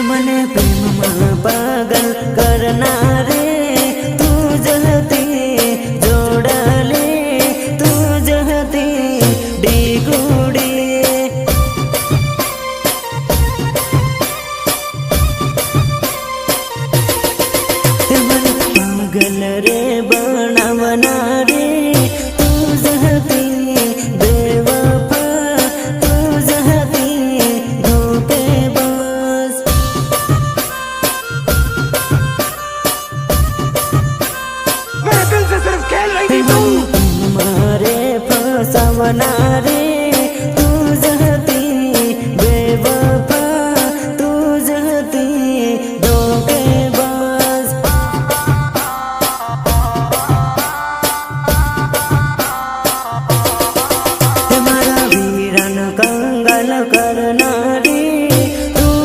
मने प्रेम में पागल करना रे तू जहती जोड़ा ले तू जहती डिगुड़ी मने पागल रे बनावना रे तू जहती बेवफा तू जहती धोखेबाज मेरे दिल से सिर्फ खेल रही थी तू मारे फसावना